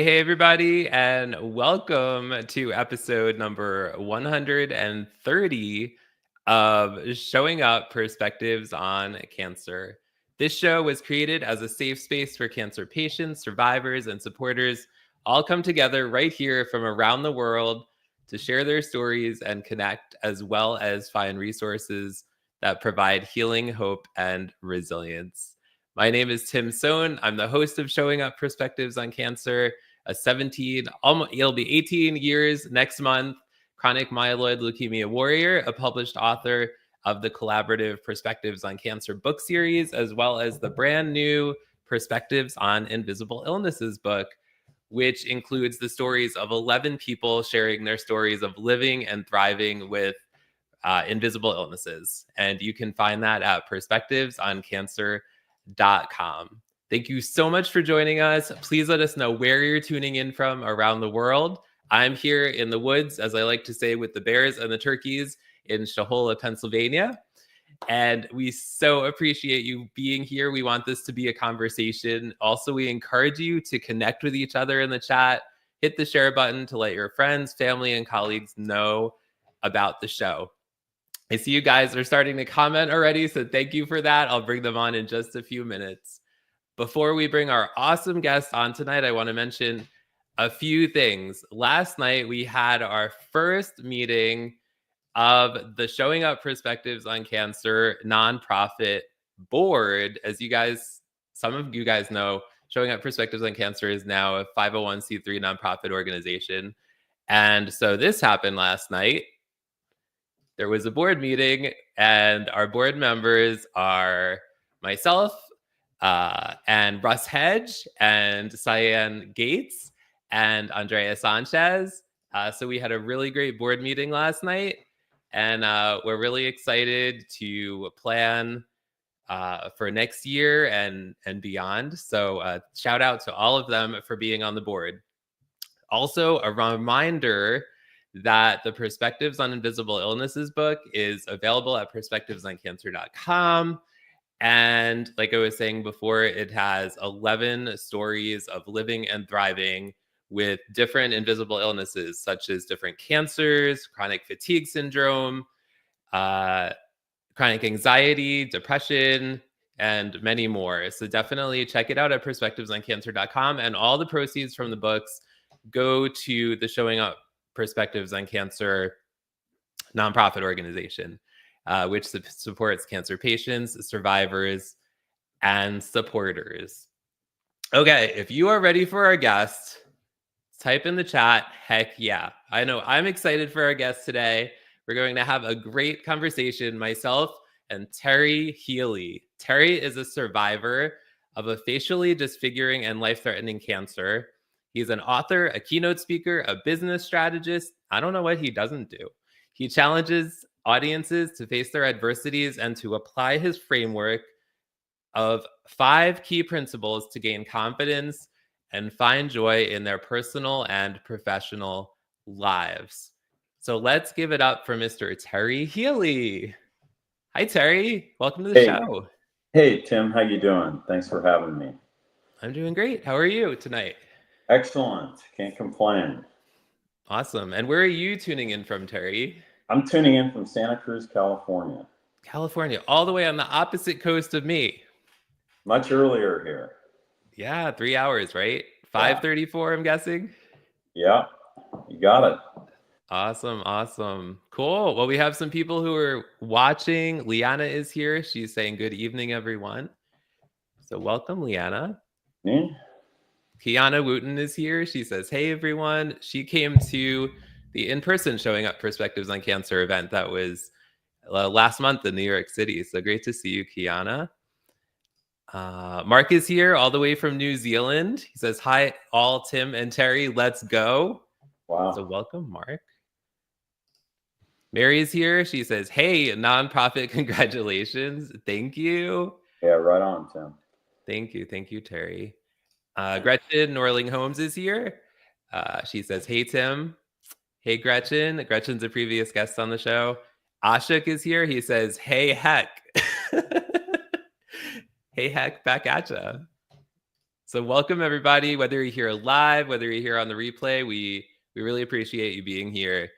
Hey, everybody, and welcome to episode number 130 of Showing Up Perspectives on Cancer. This show was created as a safe space for cancer patients, survivors, and supporters all come together right here from around the world to share their stories and connect, as well as find resources that provide healing, hope, and resilience. My name is Tim Sohn. I'm the host of Showing Up Perspectives on Cancer, a 17, it'll be 18 years next month, chronic myeloid leukemia warrior, a published author of the collaborative Perspectives on Cancer book series, as well as the brand new Perspectives on Invisible Illnesses book, which includes the stories of 11 people sharing their stories of living and thriving with invisible illnesses. And you can find that at perspectivesoncancer.com. Thank you so much for joining us. Please let us know where you're tuning in from around the world. I'm here in the woods, as I like to say, with the bears and the turkeys in Shahola, Pennsylvania. And we so appreciate you being here. We want this to be a conversation. Also, we encourage you to connect with each other in the chat. Hit the share button to let your friends, family, and colleagues know about the show. I see you guys are starting to comment already, so thank you for that. I'll bring them on in just a few minutes. Before we bring our awesome guest on tonight, I want to mention a few things. Last night, we had our first meeting of the Showing Up Perspectives on Cancer nonprofit board. As some of you guys know, Showing Up Perspectives on Cancer is now a 501c3 nonprofit organization. And so this happened last night. There was a board meeting, and our board members are myself, and Russ Hedge and Cyan Gates and Andrea Sanchez. So we had a really great board meeting last night, and we're really excited to plan for next year and beyond. So shout out to all of them for being on the board. Also, a reminder that the Perspectives on Invisible Illnesses book is available at perspectivesoncancer.com. And like I was saying before, it has 11 stories of living and thriving with different invisible illnesses, such as different cancers, chronic fatigue syndrome, chronic anxiety, depression, and many more. So definitely check it out at perspectivesoncancer.com. And all the proceeds from the books go to the Showing Up Perspectives on Cancer nonprofit organization, which supports cancer patients, survivors, and supporters. Okay, if you are ready for our guest, type in the chat, heck yeah. I know I'm excited for our guest today. We're going to have a great conversation, myself and Terry Healey. Terry is a survivor of a facially disfiguring and life-threatening cancer. He's an author, a keynote speaker, a business strategist. I don't know what he doesn't do. He challenges audiences to face their adversities and to apply his framework of 5 key principles to gain confidence and find joy in their personal and professional lives. So let's give it up for Mr. Terry Healey. Hi, Terry. Welcome to the show. Hey, Tim. How you doing? Thanks for having me. I'm doing great. How are you tonight? Excellent. Can't complain. Awesome. And where are you tuning in from, Terry? I'm tuning in from Santa Cruz, California. California, all the way on the opposite coast of me. Much earlier here. Yeah, 3 hours, right? 5:34, I'm guessing. Yeah, you got it. Awesome. Cool. Well, we have some people who are watching. Liana is here. She's saying good evening, everyone. So welcome, Liana. Kiana Wooten is here. She says, hey, everyone. She came to the in-person Showing Up Perspectives on Cancer event that was last month in New York City. So great to see you, Kiana. Mark is here all the way from New Zealand. He says, hi, all Tim and Terry. Let's go. Wow. So welcome, Mark. Mary is here. She says, hey, nonprofit, congratulations. Thank you. Yeah, right on, Tim. Thank you, Terry. Gretchen Norling Holmes is here. She says, hey, Tim. Hey, Gretchen. Gretchen's a previous guest on the show. Ashok is here. He says, hey, heck. Hey, heck, back at ya. So welcome everybody, whether you're here live, whether you're here on the replay, we really appreciate you being here.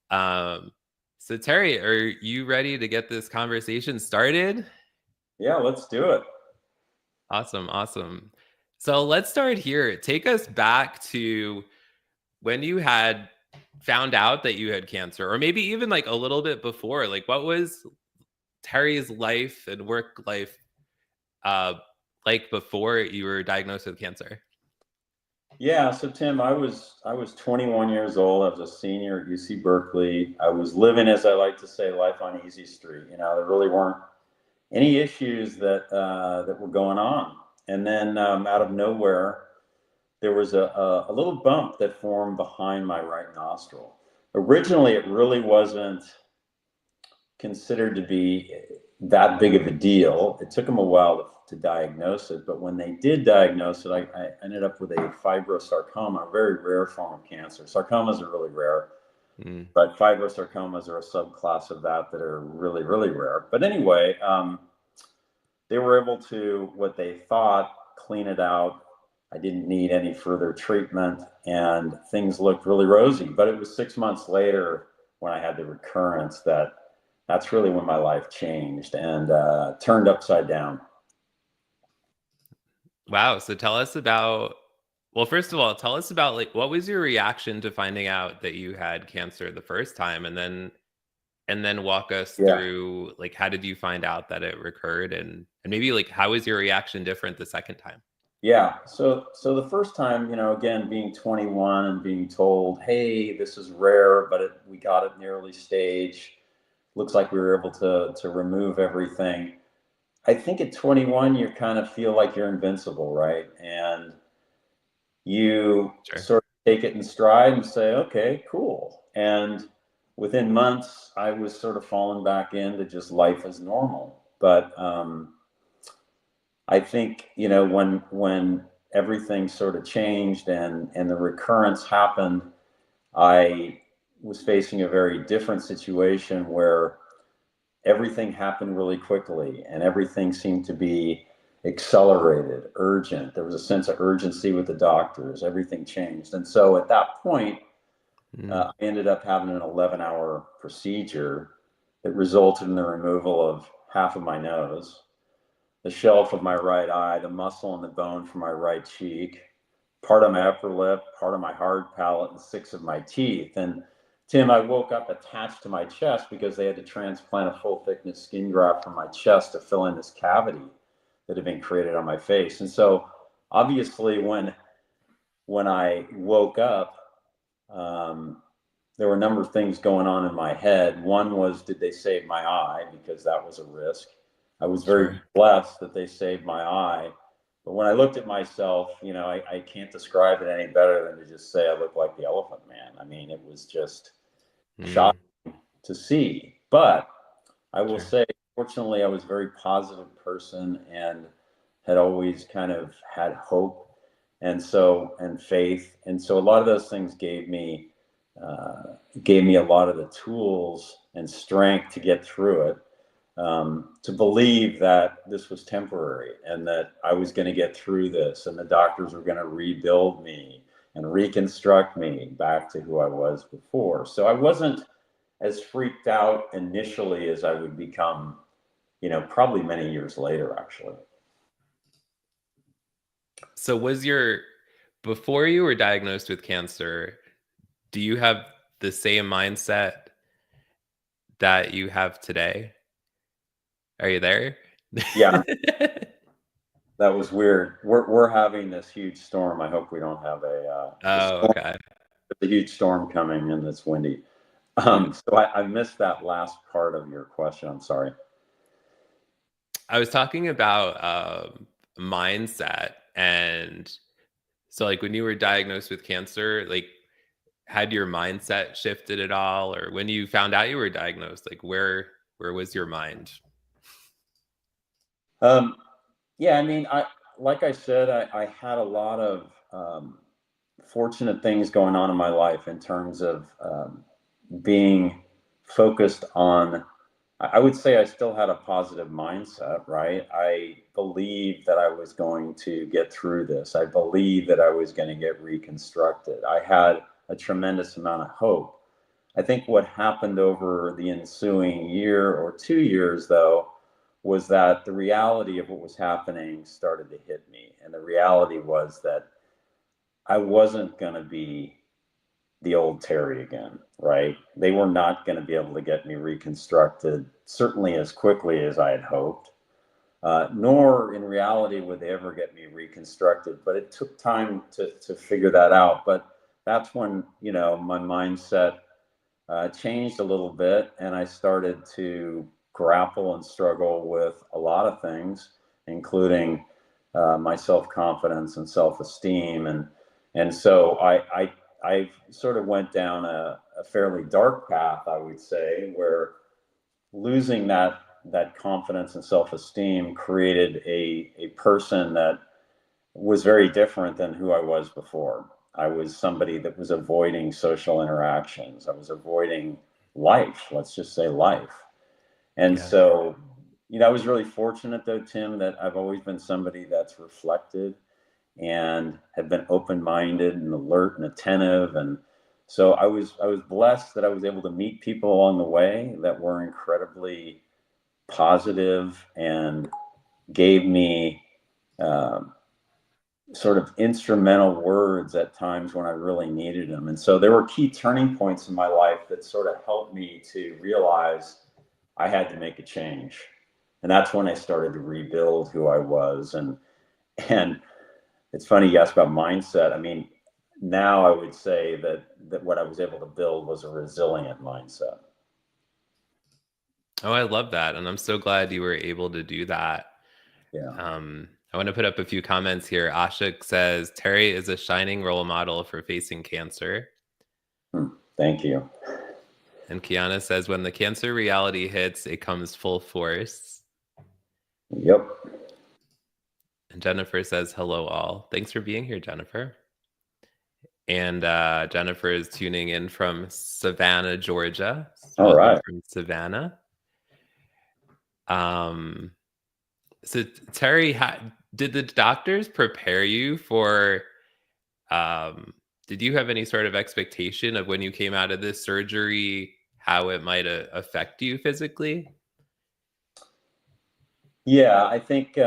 So Terry, are you ready to get this conversation started? Yeah, let's do it. Awesome. So let's start here. Take us back to when you had found out that you had cancer, or maybe even like a little bit before. Like, what was Terry's life and work life like before you were diagnosed with cancer? Yeah, so Tim, I was 21 years old. I was a senior at UC Berkeley. I was living, as I like to say, life on easy street. There really weren't any issues that were going on. And then out of nowhere, there was a little bump that formed behind my right nostril. Originally, it really wasn't considered to be that big of a deal. It took them a while to diagnose it, but when they did diagnose it, I ended up with a fibrosarcoma, a very rare form of cancer. Sarcomas are really rare, but fibrosarcomas are a subclass of that are really, really rare. But anyway, they were able to, what they thought, clean it out. I didn't need any further treatment, and things looked really rosy. But it was 6 months later when I had the recurrence that's really when my life changed and turned upside down. Wow. So tell us about, well, first of all, tell us about like, what was your reaction to finding out that you had cancer the first time? And then walk us through, like, how did you find out that it recurred? And maybe like, how was your reaction different the second time? Yeah. So the first time, again, being 21 and being told, hey, this is rare, but we got it in the early stage. Looks like we were able to remove everything. I think at 21, you kind of feel like you're invincible, right? And you sort of take it in stride and say, okay, cool. And within months, I was sort of falling back into just life as normal. But I think, when everything sort of changed and the recurrence happened, I was facing a very different situation where everything happened really quickly and everything seemed to be accelerated, urgent. There was a sense of urgency with the doctors. Everything changed. And so at that point, I ended up having an 11-hour procedure that resulted in the removal of half of my nose, the shelf of my right eye, the muscle and the bone from my right cheek, part of my upper lip, part of my hard palate, and 6 of my teeth. And Tim, I woke up attached to my chest because they had to transplant a full thickness skin graft from my chest to fill in this cavity that had been created on my face. And so obviously when I woke up, there were a number of things going on in my head. One was, did they save my eye? Because that was a risk. I was very blessed that they saved my eye. But when I looked at myself, I can't describe it any better than to just say I look like the Elephant Man. I mean, it was just shocking to see. But I will say, fortunately, I was a very positive person and had always kind of had hope and faith. And so a lot of those things gave me a lot of the tools and strength to get through it. To believe that this was temporary and that I was going to get through this and the doctors were going to rebuild me and reconstruct me back to who I was before. So I wasn't as freaked out initially as I would become, probably many years later, actually. So before you were diagnosed with cancer, do you have the same mindset that you have today? Are you there? Yeah. That was weird. We're having this huge storm. I hope we don't have Okay. a huge storm coming and it's windy. So I missed that last part of your question. I'm sorry. I was talking about mindset. And so like when you were diagnosed with cancer, like had your mindset shifted at all? Or when you found out you were diagnosed, like where was your mind? Yeah, I mean, like I said, I had a lot of fortunate things going on in my life in terms of being focused on I would say I still had a positive mindset, right? I believed that I was going to get through this. I believed that I was going to get reconstructed. I had a tremendous amount of hope. I think what happened over the ensuing year or 2 years, though, was that the reality of what was happening started to hit me. And the reality was that I wasn't going to be the old Terry again, right? They were not going to be able to get me reconstructed, certainly as quickly as I had hoped, nor in reality would they ever get me reconstructed. But it took time to figure that out. But that's when, my mindset changed a little bit, and I started to grapple and struggle with a lot of things, including my self-confidence and self-esteem, and so I sort of went down a fairly dark path, I would say, where losing that confidence and self-esteem created a person that was very different than who I was before. I was somebody that was avoiding social interactions. I was avoiding life, let's just say life. And Yeah. so, I was really fortunate though, Tim, that I've always been somebody that's reflected and have been open-minded and alert and attentive. And so I was blessed that I was able to meet people along the way that were incredibly positive and gave me um, sort of instrumental words at times when I really needed them. And so there were key turning points in my life that sort of helped me to realize I had to make a change. And that's when I started to rebuild who I was. And it's funny you asked about mindset. I mean, now I would say that what I was able to build was a resilient mindset. Oh, I love that. And I'm so glad you were able to do that. Yeah. I want to put up a few comments here. Ashik says, Terry is a shining role model for facing cancer. Thank you. And Kiana says, when the cancer reality hits, it comes full force. Yep. And Jennifer says, hello, all. Thanks for being here, Jennifer. And Jennifer is tuning in from Savannah, Georgia. So All welcome right. from Savannah. So Terry, did the doctors prepare you for, did you have any sort of expectation of when you came out of this surgery, how it might affect you physically? Yeah, I think,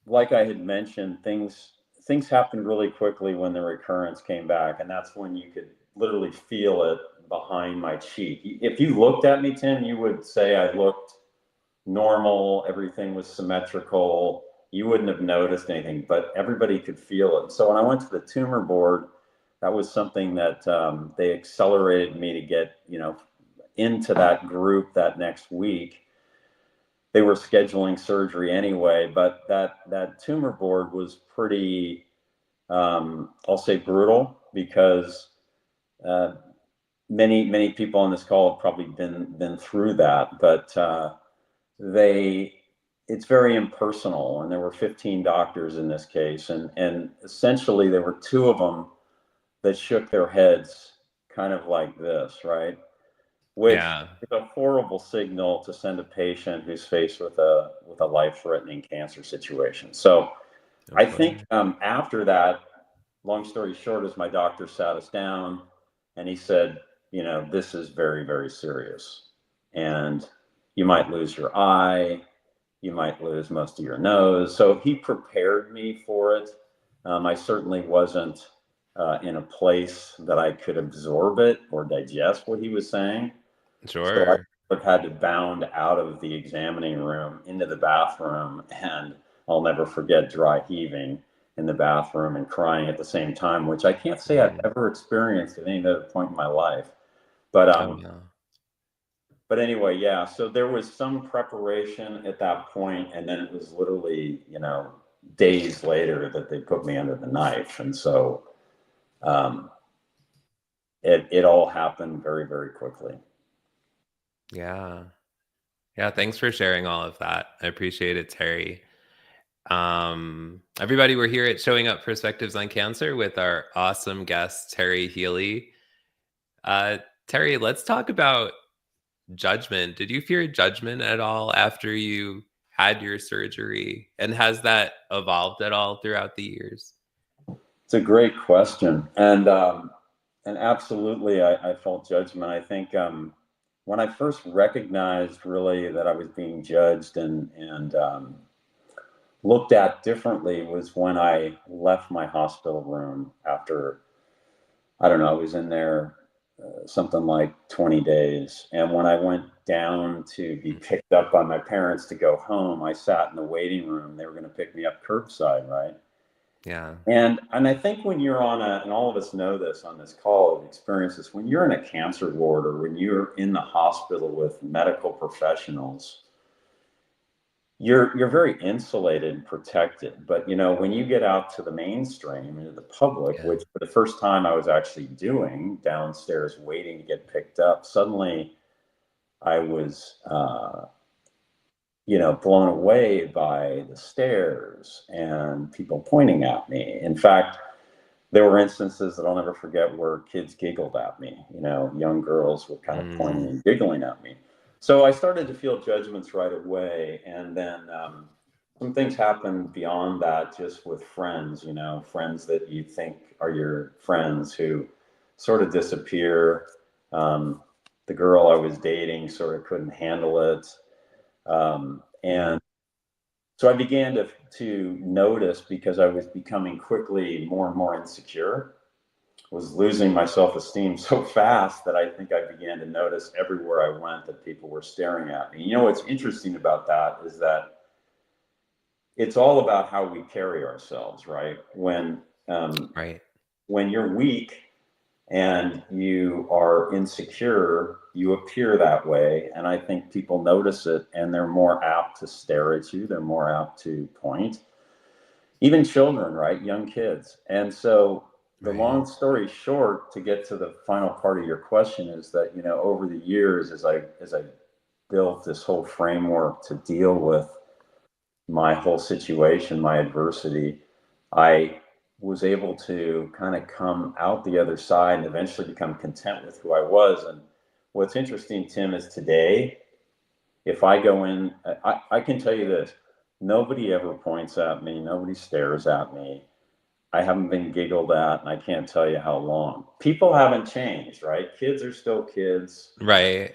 like I had mentioned, things happened really quickly when the recurrence came back, and that's when you could literally feel it behind my cheek. If you looked at me, Tim, you would say I looked normal, everything was symmetrical. You wouldn't have noticed anything, but everybody could feel it. So when I went to the tumor board, that was something that they accelerated me to get, into that group that next week. They were scheduling surgery anyway, but that tumor board was pretty, I'll say, brutal, because uh, many people on this call have probably been through that, but they it's very impersonal, and there were 15 doctors in this case, and essentially there were two of them that shook their heads kind of like this, right? Which Yeah, is a horrible signal to send a patient who's faced with a life-threatening cancer situation. So of I course. think after that, long story short, is my doctor sat us down and he said, this is very, very serious, and you might lose your eye, you might lose most of your nose. So he prepared me for it. I certainly wasn't in a place that I could absorb it or digest what he was saying. So I Sure. have had to bound out of the examining room into the bathroom, and I'll never forget dry heaving in the bathroom and crying at the same time, which I can't say I've Mhm. ever experienced at any other point in my life. But Oh, no. but anyway, yeah. So there was some preparation at that point, and then it was literally, days later that they put me under the knife, and so um, it all happened very, very quickly. Yeah. Yeah, thanks for sharing all of that. I appreciate it, Terry. Everybody, we're here at Showing Up Perspectives on Cancer with our awesome guest, Terry Healey. Uh, Terry, let's talk about judgment. Did you fear judgment at all after you had your surgery? And has that evolved at all throughout the years? It's a great question. And absolutely, I felt judgment. I think when I first recognized really that I was being judged and looked at differently was when I left my hospital room after, I don't know, I was in there something like 20 days. And when I went down to be picked up by my parents to go home, I sat in the waiting room. They were going to pick me up curbside, right? Yeah. And I think when you're on and all of us know this on this call of experiences, when you're in a cancer ward or when you're in the hospital with medical professionals, you're very insulated and protected. But you know, when you get out to the mainstream and to the public, Yeah. which for the first time I was actually doing downstairs waiting to get picked up, suddenly I was blown away by the stares and people pointing at me. In fact, there were instances that I'll never forget where kids giggled at me. You know, young girls were kind of pointing and giggling at me. So I started to feel judgments right away. And then some things happened beyond that, just with friends, you know, friends that you think are your friends who sort of disappear. The girl I was dating sort of couldn't handle it. And so I began to notice, because I was becoming quickly more and more insecure, was losing my self-esteem so fast that I think I began to notice everywhere I went that people were staring at me. You know, what's interesting about that is that it's all about how we carry ourselves, right? Right. When you're weak and you are insecure, you appear that way. And I think people notice it and they're more apt to stare at you. They're more apt to point. Even children, right? Young kids. And so the long Right. story short, to get to the final part of your question, is that, you know, over the years, as I built this whole framework to deal with my whole situation, my adversity, I was able to kind of come out the other side and eventually become content with who I was. And what's interesting, Tim, is today, if I go in, I can tell you this: nobody ever points at me, nobody stares at me. I haven't been giggled at, and I can't tell you how long. People haven't changed, right? Kids are still kids. Right.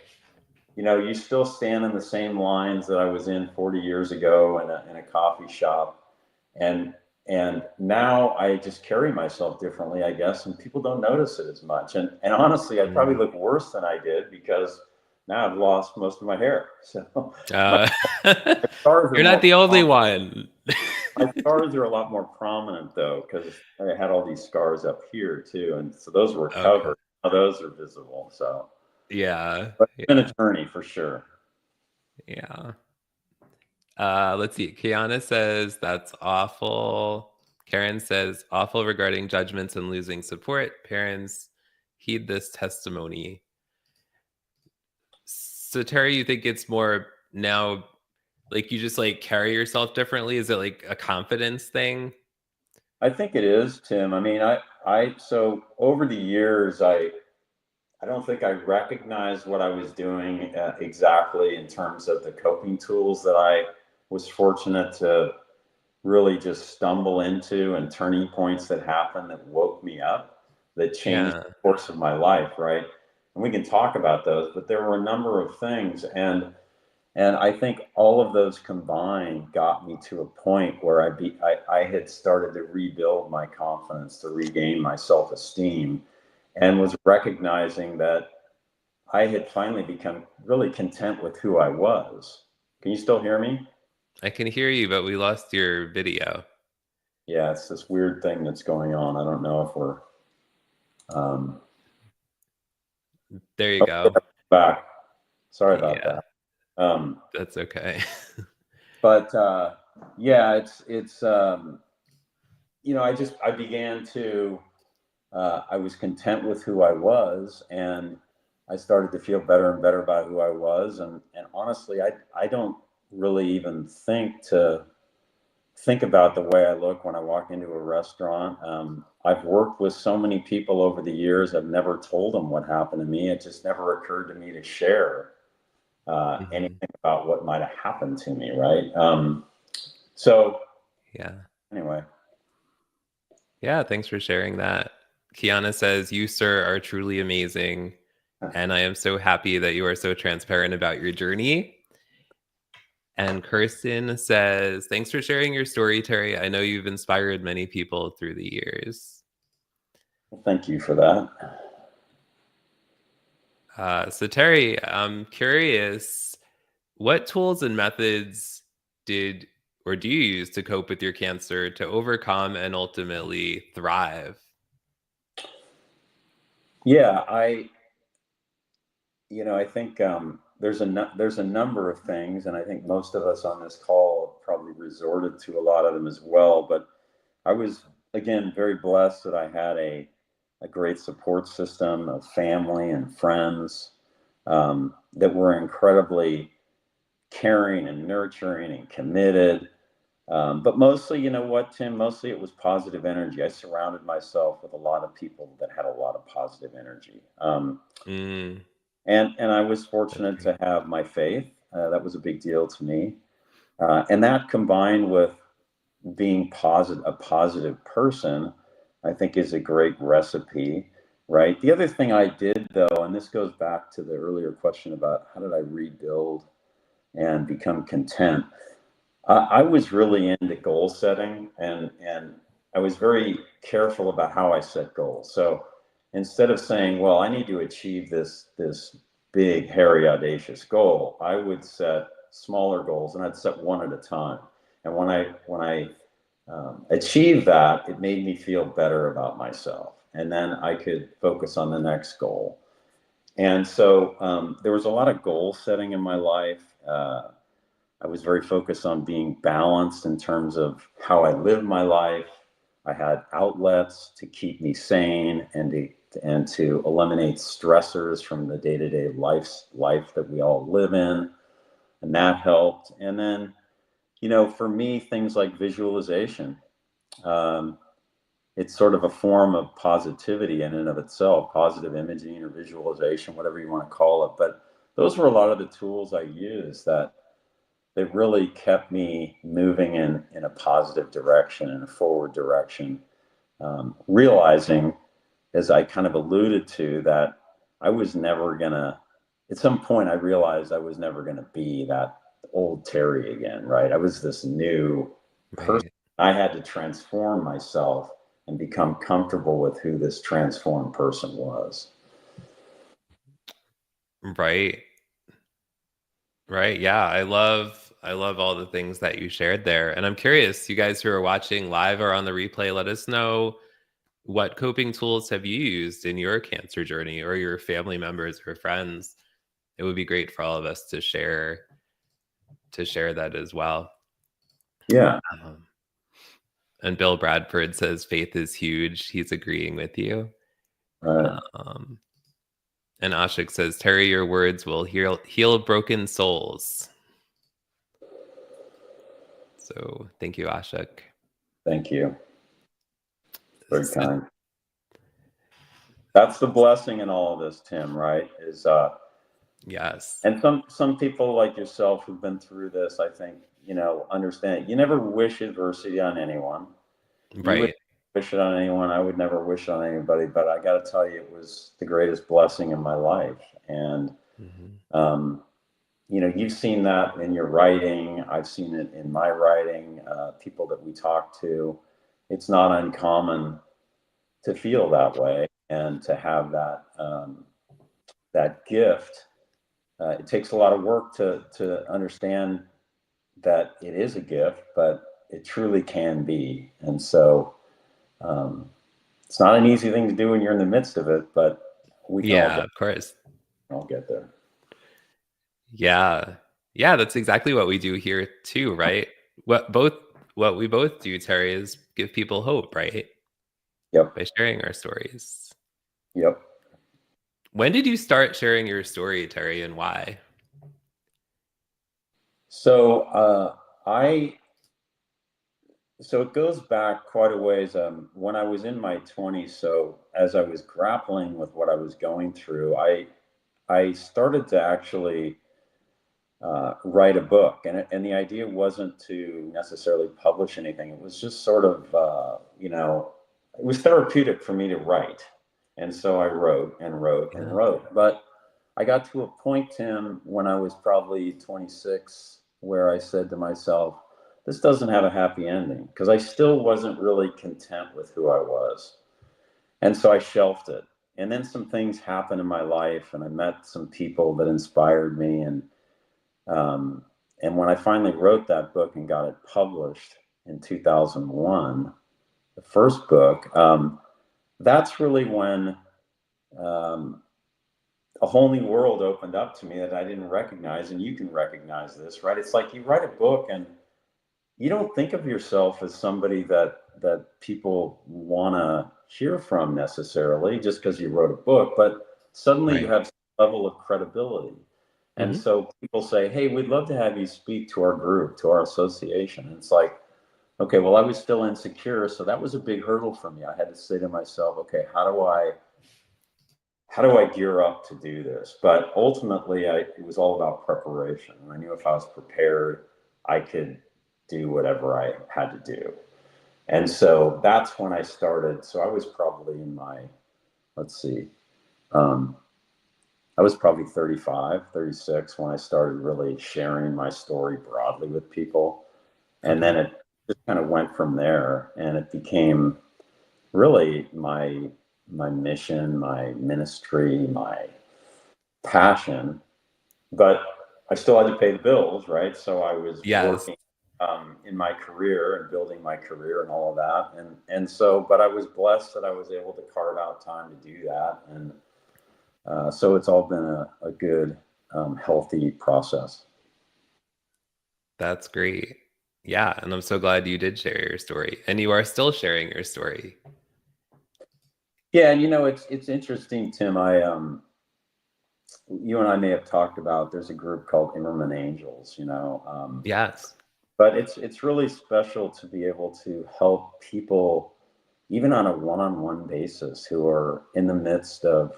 You know, you still stand in the same lines that I was in 40 years ago in a coffee shop. And and now I just carry myself differently, I guess, and people don't notice it as much. And honestly, I probably Mm. look worse than I did because now I've lost most of my hair. So my Uh, scars are you're not more the only prominent. one. My scars are a lot more prominent though, because I had all these scars up here too, and so those were Okay. covered. Now those are visible. So, Yeah. but it's been a Yeah. journey for sure. Yeah. Let's see. Kiana says that's awful. Karen says awful regarding judgments and losing support. Parents heed this testimony. So Terry, you think it's more now like you just like carry yourself differently? Is it like a confidence thing? I think it is, Tim. I mean, so over the years, I don't think I recognized what I was doing exactly in terms of the coping tools that I was fortunate to really just stumble into, and turning points that happened that woke me up, that changed Yeah. the course of my life, right? And we can talk about those, but there were a number of things. And I think all of those combined got me to a point where I had started to rebuild my confidence, to regain my self-esteem, and was recognizing that I had finally become really content with who I was. Can you still hear me? I can hear you, but we lost your video. Yeah, it's this weird thing that's going on. I don't know if we're um, There you go. back. Sorry about Yeah, that. Um, that's okay. but yeah, it's I began to I was content with who I was, and I started to feel better and better about who I was. And honestly, I don't really even think about the way I look when I walk into a restaurant. I've worked with so many people over the years. I've never told them what happened to me. It just never occurred to me to share. Mhm. anything about what might have happened to me, right? So Yeah. anyway. Yeah, thanks for sharing that. Kiana says, "You, sir, are truly amazing. And I am so happy that you are so transparent about your journey." And Kirsten says, "Thanks for sharing your story, Terry. I know you've inspired many people through the years." Well, thank you for that. So, Terry, I'm curious, what tools and methods did or do you use to cope with your cancer to overcome and ultimately thrive? Yeah, I think there's a number of things, and I think most of us on this call have probably resorted to a lot of them as well. But I was, again, very blessed that I had a great support system of family and friends that were incredibly caring and nurturing and committed. But mostly, you know what, Tim? Mostly it was positive energy. I surrounded myself with a lot of people that had a lot of positive energy. Mm, And I was that's fortunate to great. have my faith. That was a big deal to me. And that combined with being a positive person, I think is a great recipe, right? The other thing I did though, and this goes back to the earlier question about how did I rebuild and become content. I was really into goal setting, and I was very careful about how I set goals. So instead of saying, "Well, I need to achieve this big, hairy, audacious goal," I would set smaller goals, and I'd set one at a time. And when I achieved that, it made me feel better about myself, and then I could focus on the next goal. And so there was a lot of goal setting in my life. I was very focused on being balanced in terms of how I lived my life. I had outlets to keep me sane and to eliminate stressors from the day-to-day life that we all live in, and that helped. And then, for me, things like visualization. Um, it's sort of a form of positivity in and of itself, positive imaging or visualization, whatever you want to call it. But those were a lot of the tools I used that really kept me moving in a positive direction, in a forward direction, realizing, as I kind of alluded to, that I was never gonna, at some point, I realized I was never gonna be that old Terry again, right? I was this new person. Right. I had to transform myself and become comfortable with who this transformed person was. Right. Right. Yeah. I love all the things that you shared there. And I'm curious, you guys who are watching live or on the replay, let us know, what coping tools have you used in your cancer journey, or your family members or friends? It would be great for all of us to share that as well. Yeah. Um, and Bill Bradford says faith is huge. He's agreeing with you. Right. Um, and Ashik says, Terry, your words will heal broken souls. So thank you, Ashik. Thank you. Very So, kind. That's the blessing in all of this, Tim, right? Is yes. and some people like yourself who've been through this, I think, understand. You never wish adversity on anyone. You would Right. wish it on anyone. I would never wish it on anybody. But I got to tell you, it was the greatest blessing in my life. And Mhm. um, you've seen that in your writing. I've seen it in my writing. People that we talk to, it's not uncommon to feel that way and to have that gift. It takes a lot of work to understand that it is a gift, but it truly can be. And so um, it's not an easy thing to do when you're in the midst of it, but we can Yeah, of course. all get there. Yeah. Yeah, that's exactly what we do here too, right? What we both do, Terry, is give people hope, right? Yep. By sharing our stories. Yep. When did you start sharing your story, Terry, and why? So I so it goes back quite a ways. When I was in my 20s, so as I was grappling with what I was going through, I started to actually write a book. And the idea wasn't to necessarily publish anything. It was just sort of, it was therapeutic for me to write. And so I wrote and wrote and Yeah. wrote. But I got to a point, Tim, when I was probably 26, where I said to myself, this doesn't have a happy ending, because I still wasn't really content with who I was. And so I shelved it. And then some things happened in my life, and I met some people that inspired me. Um, and when I finally wrote that book and got it published in 2001, the first book, that's really when um, a whole new world opened up to me that I didn't recognize. And you can recognize this, right? It's like you write a book and you don't think of yourself as somebody that people want to hear from necessarily just because you wrote a book, but suddenly you Right. have some level of credibility. And Hmm. so people say, hey, we'd love to have you speak to our group, to our association. And it's like, okay, well, I was still insecure. So that was a big hurdle for me. I had to say to myself, okay, how do I gear up to do this? But ultimately, it was all about preparation. I knew if I was prepared, I could do whatever I had to do. And so that's when I started. So I was probably in my, let's see, um, I was probably 35, 36 when I started really sharing my story broadly with people. And then Okay. it just kind of went from there, and it became really my mission, my ministry, my passion. But I still had to pay the bills, right? So I was Yes. working in my career and building my career and all of that. And so, but I was blessed that I was able to carve out time to do that. And so it's all been a good, healthy process. That's great. Yeah. And I'm so glad you did share your story. And you are still sharing your story. Yeah, and it's interesting, Tim. You and I may have talked about. There's a group called Immerman Angels. Yes. But it's really special to be able to help people, even on a one-on-one basis, who are in the midst of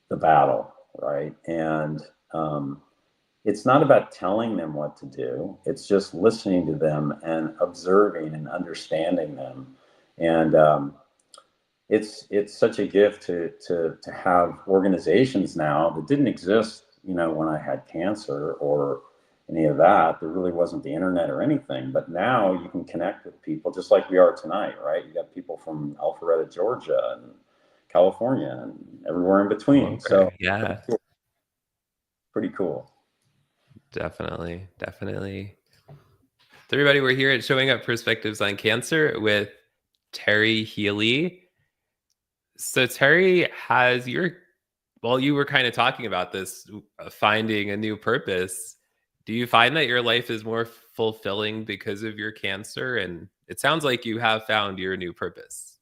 the battle, right? And um, it's not about telling them what to do. It's just listening to them and observing and understanding them. And it's such a gift to have organizations now that didn't exist, when I had cancer or any of that. There really wasn't the internet or anything, but now you can connect with people just like we are tonight, right? You got people from Alpharetta, Georgia, and California, and everywhere in All between. over. So Yeah. pretty cool. Definitely. Definitely. So everybody, we're here at Showing Up Perspectives on Cancer with Terry Healey. So Terry has well, you were kind of talking about this, finding a new purpose. Do you find that your life is more fulfilling because of your cancer? And it sounds like you have found your new purpose.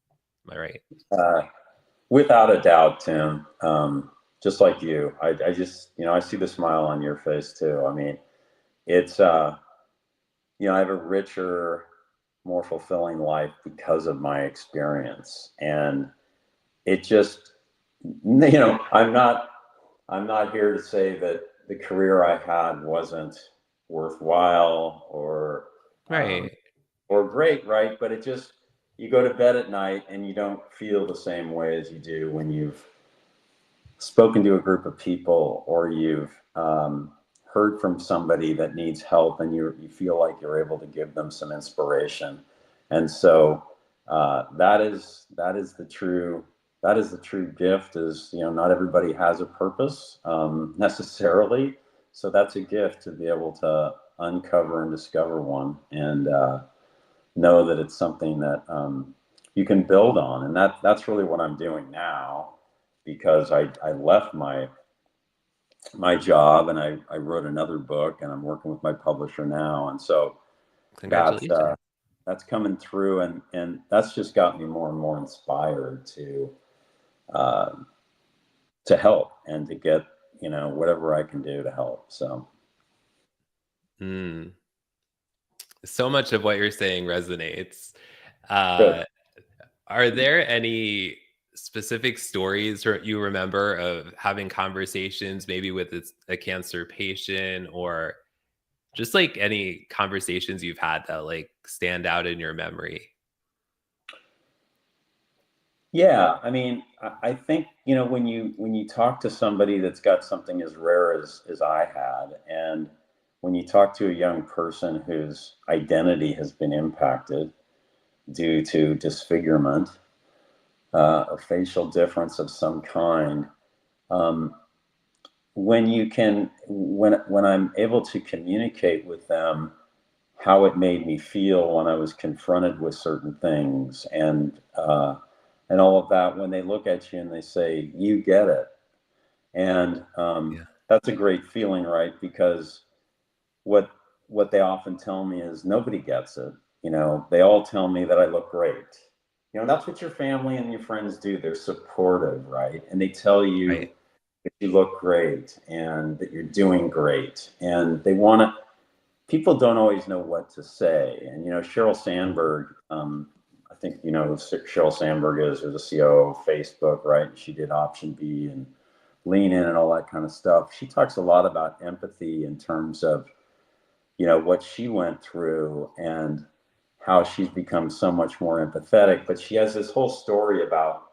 Am I right? Uh, Without a doubt, Tim. Just like you, I just, I see the smile on your face too. I mean, it's, I have a richer, more fulfilling life because of my experience. And it just, I'm not here to say that the career I had wasn't worthwhile um, Right. or great, right? But it just, you go to bed at night and you don't feel the same way as you do when you've spoken to a group of people, or you've heard from somebody that needs help, and you feel like you're able to give them some inspiration. And so that is the true gift. Is, not everybody has a purpose necessarily. So that's a gift to be able to uncover and discover one, and know that it's something that you can build on. And that's really what I'm doing now, because I left my job, and I wrote another book, and I'm working with my publisher now. And so that's Congratulations. that's coming through, and that's just got me more and more inspired uh, to help and to get, whatever I can do to help. So Mm. So much of what you're saying resonates. good. Uh, are there any specific stories you remember of having conversations maybe with a cancer patient, or just like any conversations you've had that like stand out in your memory? Yeah, I mean, I think, you know, when you talk to somebody that's got something as rare as I had, and when you talk to a young person whose identity has been impacted due to disfigurement, a facial difference of some kind, um, when I'm able to communicate with them how it made me feel when I was confronted with certain things, and all of that, when they look at you and they say, "You get it," and Yeah. that's a great feeling, right? Because what what they often tell me is nobody gets it. You know, they all tell me that I look great. You know, that's what your family and your friends do. They're supportive, right? And they tell you Right. that you look great and that you're doing great. And they want to, people don't always know what to say. And, you know, Sheryl Sandberg, I think, you know, who Sheryl Sandberg is, or the CEO of Facebook, right? She did Option B and Lean In and all that kind of stuff. She talks a lot about empathy in terms of, you know, what she went through and how she's become so much more empathetic. But she has this whole story about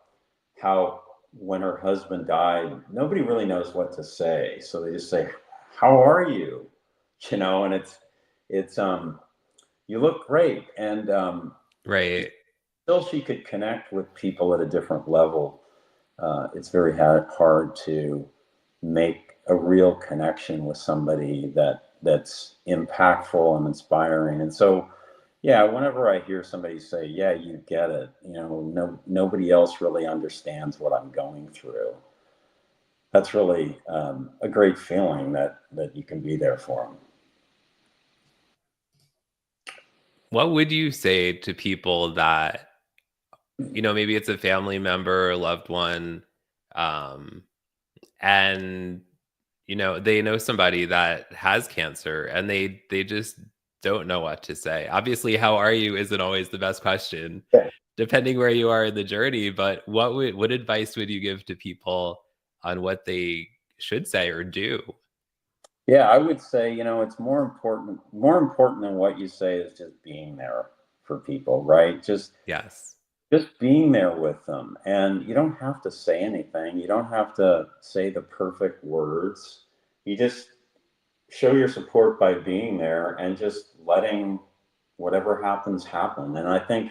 how when her husband died, nobody really knows what to say. So they just say, "How are you?" You know, and it's you look great. And Right. until she could connect with people at a different level, it's very hard to make a real connection with somebody that's impactful and inspiring. And so, yeah, whenever I hear somebody say, "Yeah, you get it," you know, nobody else really understands what I'm going through. That's really a great feeling that you can be there for them. What would you say to people that, maybe it's a family member or loved one, um, and they know somebody that has cancer and they just don't know what to say. Obviously, how are you isn't always the best question, Yeah. depending where you are in the journey, but what advice would you give to people on what they should say or do? Yeah, I would say, you know, it's more important than what you say is just being there for people, right? Yes. Just being there with them. And you don't have to say anything. You don't have to say the perfect words. You just show your support by being there and just letting whatever happens happen. And I think,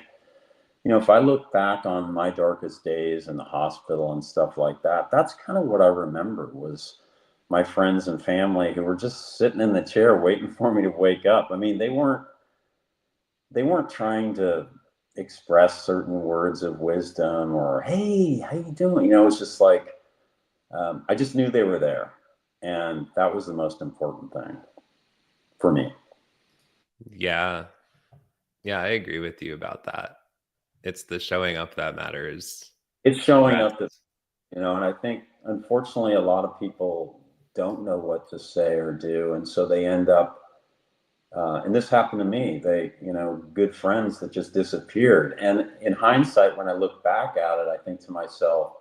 you know, if I look back on my darkest days in the hospital and stuff like that, that's kind of what I remember was my friends and family who were just sitting in the chair waiting for me to wake up. I mean, they weren't trying to express certain words of wisdom or, "Hey, how you doing?" You know, it's just like I just knew they were there, and that was the most important thing for me. Yeah. Yeah, I agree with you about that. It's the showing up that matters It's the showing up that, best. you know, and I think unfortunately a lot of people don't know what to say or do, and so they end up. And this happened to me. They, you know, good friends that just disappeared. And in hindsight, when I look back at it, I think to myself,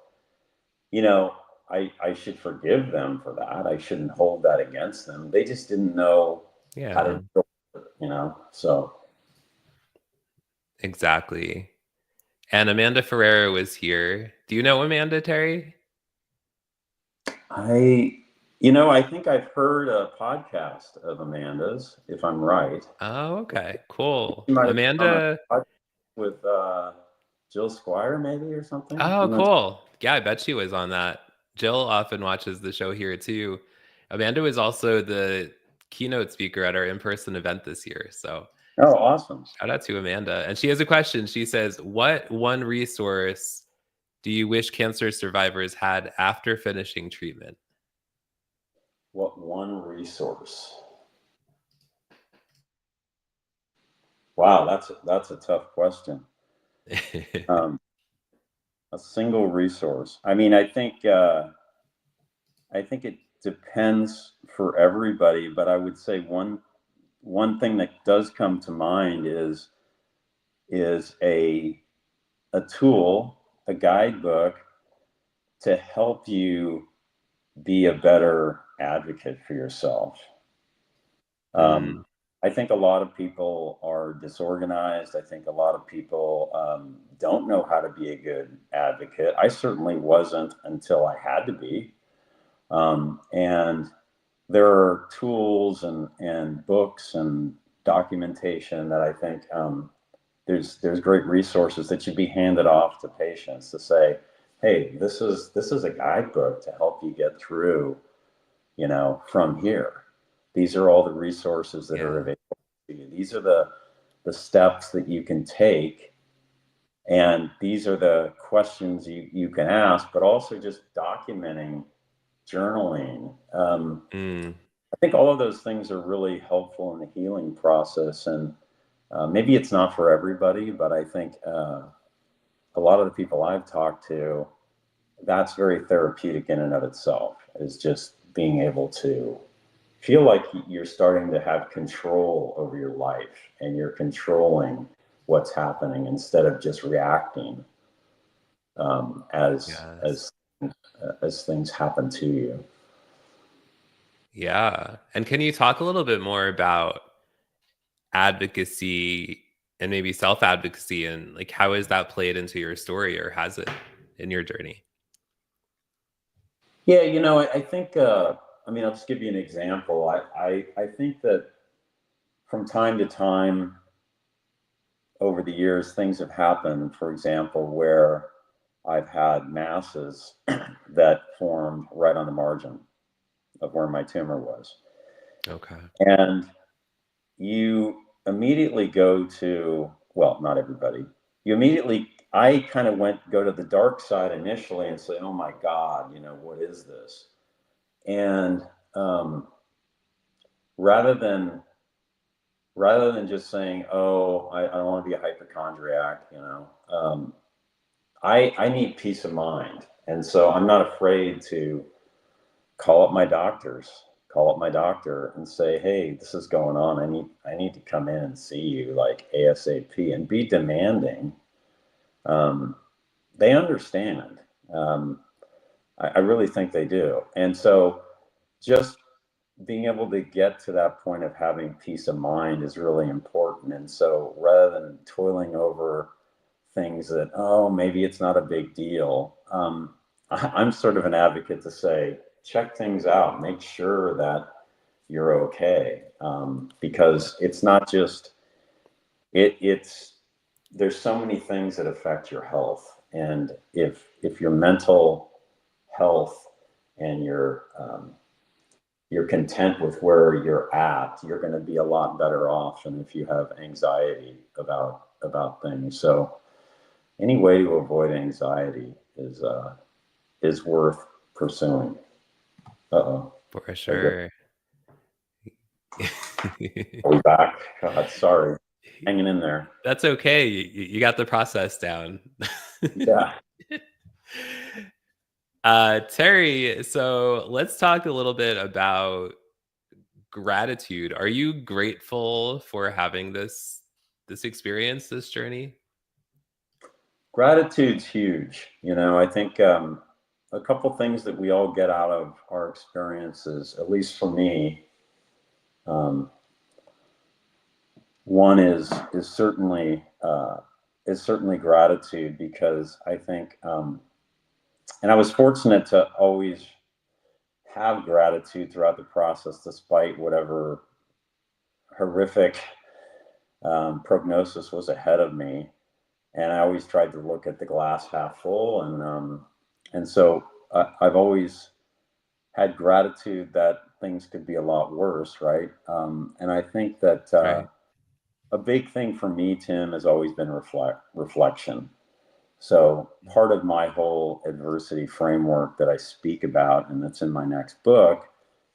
you know, I should forgive them for that. I shouldn't hold that against them. They just didn't know how to Yeah, do it, you know. So exactly. And Amanda Ferreira was here. Do you know Amanda, Terry? I, you know, I think I've heard a podcast of Amanda's, if I'm right. Oh, okay. Cool. She might have been on a Amanda. podcast with Jill Squire, maybe, or something. Oh, I'm not. cool. Yeah, I bet she was on that. Jill often watches the show here too. Amanda was also the keynote speaker at our in-person event this year. So Oh, awesome. shout out to Amanda. And she has a question. She says, "What one resource do you wish cancer survivors had after finishing treatment?" What one resource? Wow, that's a tough question. Um, a single resource. I mean, I think it depends for everybody, but I would say one thing that does come to mind is a tool a guidebook to help you be a better advocate for yourself. Mm, I think a lot of people are disorganized. I think a lot of people don't know how to be a good advocate. I certainly wasn't until I had to be. And there are tools and books and documentation that I think there's great resources that should be handed off to patients to say, hey, this is a guidebook to help you get through, from here. These are all the resources that are yeah. available to you. These are the steps that you can take, and these are the questions you can ask, but also just documenting, journaling. Mm, I think all of those things are really helpful in the healing process. And maybe it's not for everybody, but I think a lot of the people I've talked to, that's very therapeutic in and of itself, is just being able to feel like you're starting to have control over your life and you're controlling what's happening instead of just reacting um, as yes. as as things happen to you. Yeah. And can you talk a little bit more about advocacy and maybe self-advocacy, and like how has that played into your story, or has it, in your journey? Yeah, I think I mean, I'll just give you an example. I think that from time to time over the years, things have happened, for example, where I've had masses that formed right on the margin of where my tumor was. Okay. And you immediately go to, well, not everybody, I kind of go to the dark side initially and say, oh my God, what is this? And um, rather than just saying, oh, I don't want to be a hypochondriac, I need peace of mind. And so I'm not afraid to call up my doctor and say, hey, this is going on. I need to come in and see you like ASAP, and be demanding. Um, they understand. Um, I really think they do. And so just being able to get to that point of having peace of mind is really important. And so rather than toiling over things that, oh, maybe it's not a big deal, I'm sort of an advocate to say, check things out, make sure that you're okay. Because it's not just, it's, there's so many things that affect your health. And if your mental health and you're content with where you're at, you're going to be a lot better off than if you have anxiety about things. So any way to avoid anxiety is worth pursuing. Uh-oh. For There we go. sure. Are we back? God, sorry. Hanging in there. That's okay. You got the process down. Yeah. Terry, so let's talk a little bit about gratitude. Are you grateful for having this experience, this journey? Gratitude's huge. I think a couple things that we all get out of our experiences, at least for me, um, one is certainly gratitude, because I think, and I was fortunate to always have gratitude throughout the process, despite whatever horrific prognosis was ahead of me. And I always tried to look at the glass half full, and so I've always had gratitude that things could be a lot worse, right? And I think that Right. a big thing for me, Tim, has always been reflection. So part of my whole adversity framework that I speak about, and that's in my next book,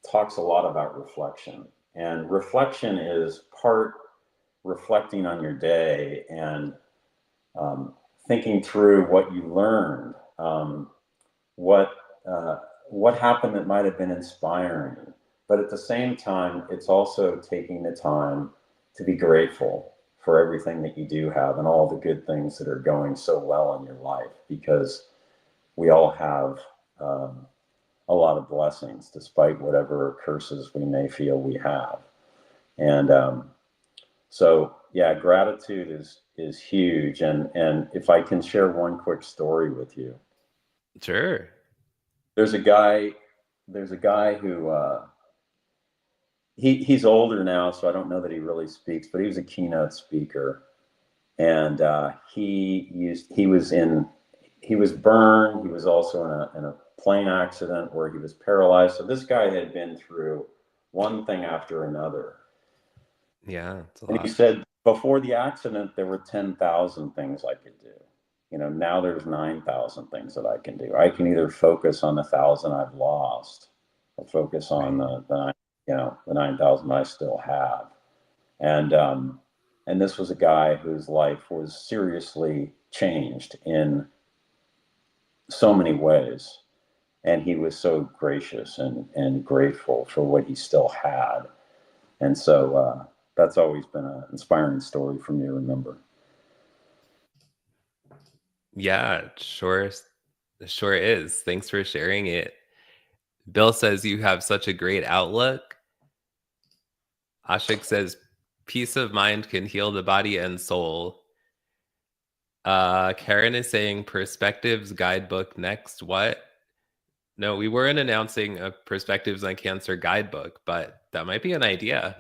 talks a lot about reflection. And reflection is part reflecting on your day and thinking through what you learned, what uh, what happened that might have been inspiring. But at the same time, it's also taking the time to be grateful for everything that you do have and all the good things that are going so well in your life, because we all have a lot of blessings despite whatever curses we may feel we have. And so yeah, gratitude is huge. And if I can share one quick story with you. Sure. There's a guy who he's older now, so I don't know that he really speaks, but he was a keynote speaker. And he was burned. He was also in a plane accident where he was paralyzed. So this guy had been through one thing after another. Yeah, it's a And he lot. said, before the accident, there were 10,000 things I could do. Now there's 9,000 things that I can do. I can either focus on the 1,000 I've lost, or focus on the 9,000 I still have. And this was a guy whose life was seriously changed in so many ways. And he was so gracious and grateful for what he still had. And so that's always been an inspiring story for me to remember. Yeah, sure is. Thanks for sharing it. Bill says you have such a great outlook. Ashik says peace of mind can heal the body and soul. Karen is saying perspectives guidebook next. What? No, we weren't announcing a perspectives on cancer guidebook, but that might be an idea.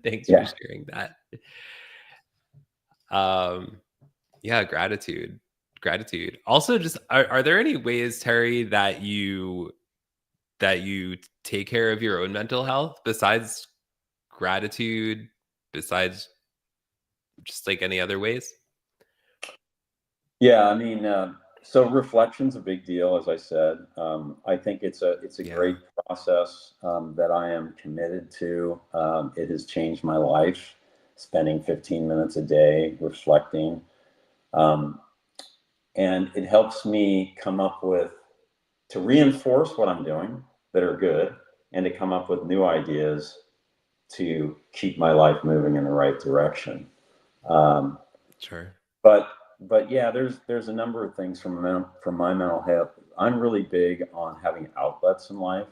Thanks for sharing that. Yeah, gratitude. Also, just are there any ways, Terry, that you take care of your own mental health besides gratitude, besides just like any other ways? Yeah, I mean, so reflection's a big deal, as I said. I think it's a great process that I am committed to. It has changed my life, spending 15 minutes a day reflecting. And it helps me come up to reinforce what I'm doing that are good, and to come up with new ideas to keep my life moving in the right direction. Sure. But yeah, there's a number of things from my mental health. I'm really big on having outlets in life.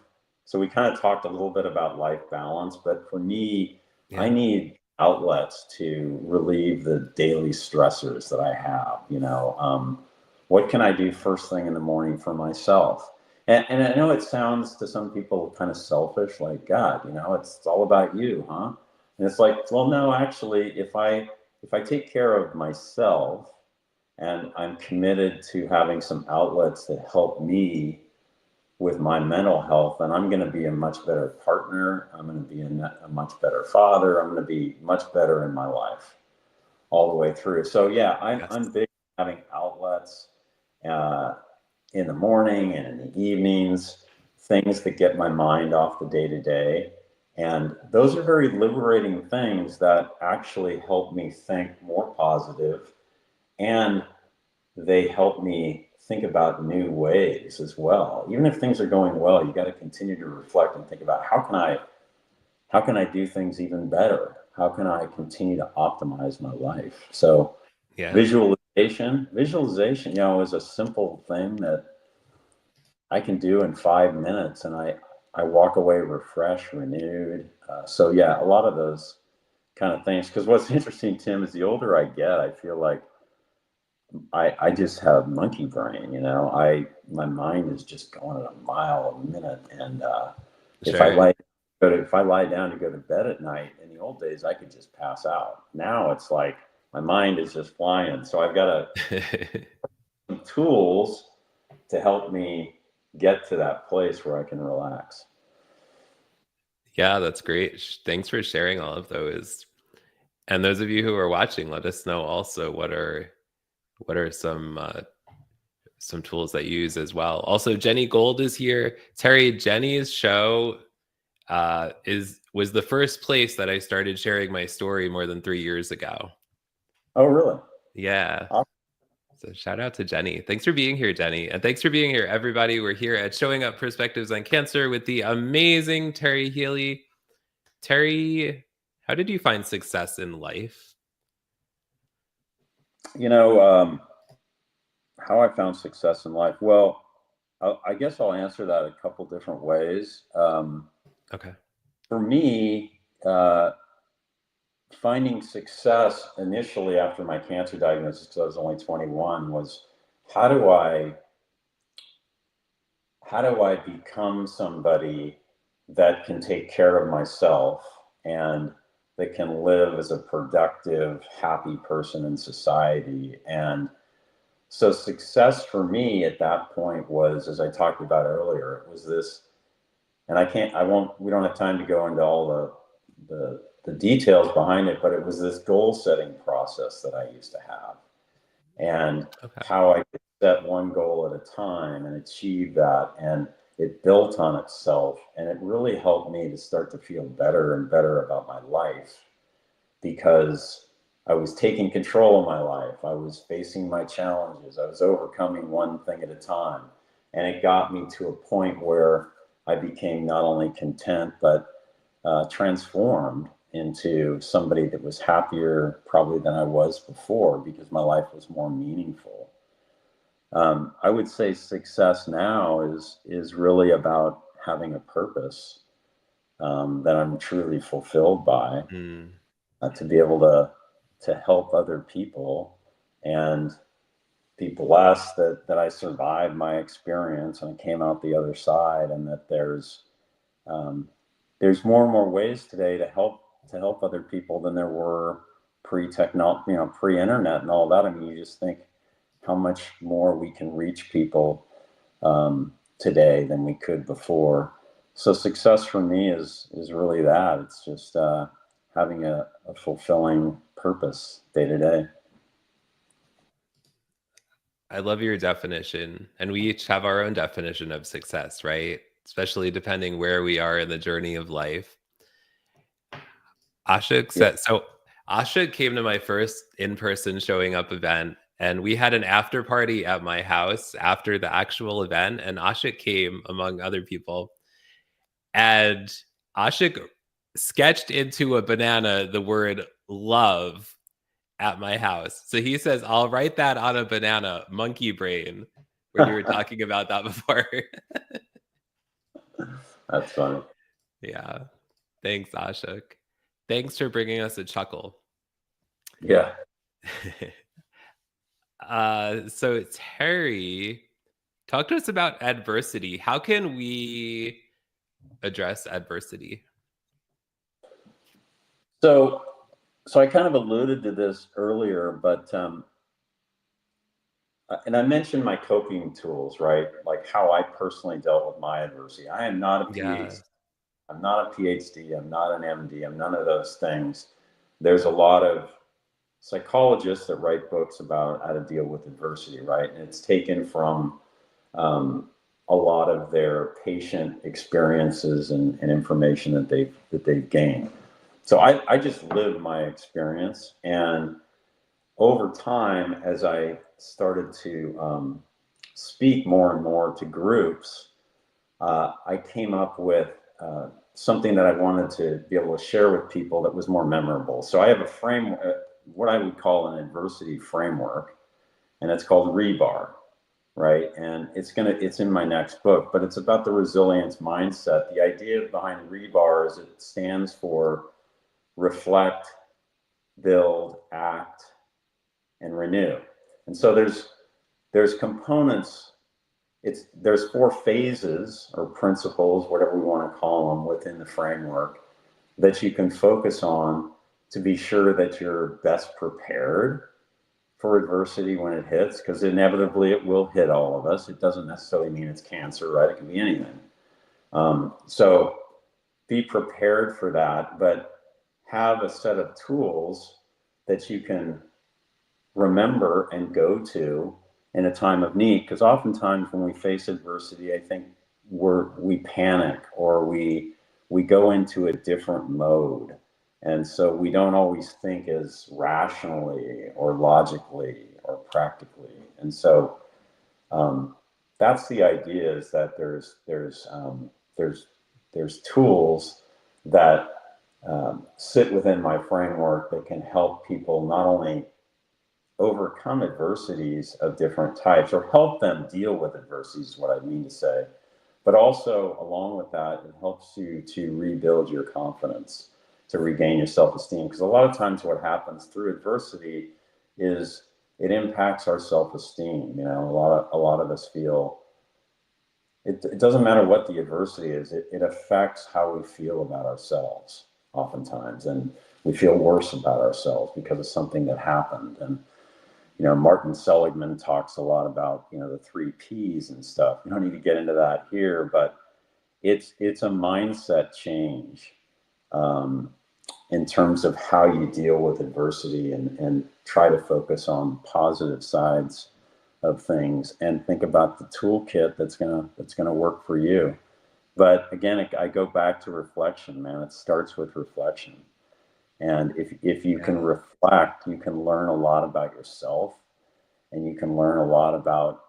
So we kind of talked a little bit about life balance, but for me, I need outlets to relieve the daily stressors that I have. What can I do first thing in the morning for myself? And I know it sounds to some people kind of selfish, like, God, it's all about you, huh? And it's like, well, no, actually, if I take care of myself and I'm committed to having some outlets that help me with my mental health, then I'm going to be a much better partner. I'm going to be a much better father. I'm going to be much better in my life all the way through. So yeah, I'm big on having outlets in the morning and in the evenings, things that get my mind off the day to day. And those are very liberating things that actually help me think more positive, and they help me think about new ways as well. Even if things are going well, you got to continue to reflect and think about how can I do things even better? How can I continue to optimize my life? So visualization, is a simple thing that I can do in 5 minutes, and I walk away refreshed, renewed. So yeah, a lot of those kind of things. Because what's interesting, Tim, is the older I get, I feel like I just have monkey brain. My mind is just going at a mile a minute, and if I lie down to go to bed at night, in the old days I could just pass out. Now it's like my mind is just flying. So I've got some tools to help me get to that place where I can relax. Yeah, that's great. Thanks for sharing all of those. And those of you who are watching, let us know also what are some tools that you use as well. Also, Jenny Gold is here. Terry, Jenny's show was the first place that I started sharing my story more than 3 years ago. Oh, really? Yeah. So shout out to Jenny. Thanks for being here, Jenny. And thanks for being here, everybody. We're here at Showing Up Perspectives on Cancer with the amazing Terry Healey. Terry, how did you find success in life? You know, how I found success in life. Well, I guess I'll answer that a couple different ways. Okay. For me, finding success initially after my cancer diagnosis, because I was only 21, was how do I how do I become somebody that can take care of myself and that can live as a productive, happy person in society? And so success for me at that point was, as I talked about earlier, it was this, and we don't have time to go into all the details behind it, but it was this goal setting process that I used to have, and Okay. how I could set one goal at a time and achieve that. And it built on itself. And it really helped me to start to feel better and better about my life, because I was taking control of my life. I was facing my challenges. I was overcoming one thing at a time. And it got me to a point where I became not only content, but transformed into somebody that was happier probably than I was before, because my life was more meaningful. I would say success now is really about having a purpose that I'm truly fulfilled by, Mm. to be able to help other people and be blessed that I survived my experience and I came out the other side, and that um, there's more and more ways today to help other people than there were pre-technology, pre-internet and all that. I mean, you just think how much more we can reach people today than we could before. So success for me is really that. It's just having a fulfilling purpose day to day. I love your definition. And we each have our own definition of success, right? Especially depending where we are in the journey of life. Ashok Yeah. said, so Ashok came to my first in-person showing up event, and we had an after party at my house after the actual event, and Ashok came among other people, and Ashok sketched into a banana the word love at my house. So he says, I'll write that on a banana, monkey brain, when you were talking about that before. That's funny. Yeah. Thanks, Ashok. Thanks for bringing us a chuckle. Yeah. So Terry, talk to us about adversity. How can we address adversity? So so I kind of alluded to this earlier, but and I mentioned my coping tools, right? Like how I personally dealt with my adversity. I am not a Yeah. PhD. I'm not a PhD. I'm not an MD. I'm none of those things. There's a lot of psychologists that write books about how to deal with adversity, right? And it's taken from a lot of their patient experiences and information that they've gained. So I just lived my experience, and over time, as I started to speak more and more to groups, I came up with something that I wanted to be able to share with people that was more memorable. So I have a frame, what I would call an adversity framework, and it's called Rebar, right? And it's in my next book, but it's about the resilience mindset. The idea behind Rebar is it stands for reflect, build, act, and renew. And so there's components. There's four phases or principles, whatever we want to call them, within the framework that you can focus on to be sure that you're best prepared for adversity when it hits, because inevitably it will hit all of us. It doesn't necessarily mean it's cancer, right? It can be anything. So be prepared for that, but have a set of tools that you can remember and go to in a time of need. Because oftentimes when we face adversity, I think we panic, or we go into a different mode, and so we don't always think as rationally or logically or practically. And so that's the idea, is that there's there's tools that sit within my framework that can help people not only overcome adversities of different types, or help them deal with adversities, is what I mean to say. But also, along with that, it helps you to rebuild your confidence, to regain your self-esteem. Because a lot of times what happens through adversity is it impacts our self-esteem. You know, a lot of us feel it doesn't matter what the adversity is, it affects how we feel about ourselves oftentimes. And we feel worse about ourselves because of something that happened. And you know, Martin Seligman talks a lot about, you know, the 3 Ps and stuff. We don't need to get into that here, but it's a mindset change, um, in terms of how you deal with adversity, and try to focus on positive sides of things, and think about the toolkit that's gonna work for you. But again, I go back to reflection, man. It starts with reflection. And if you can Yeah. reflect, you can learn a lot about yourself, and you can learn a lot about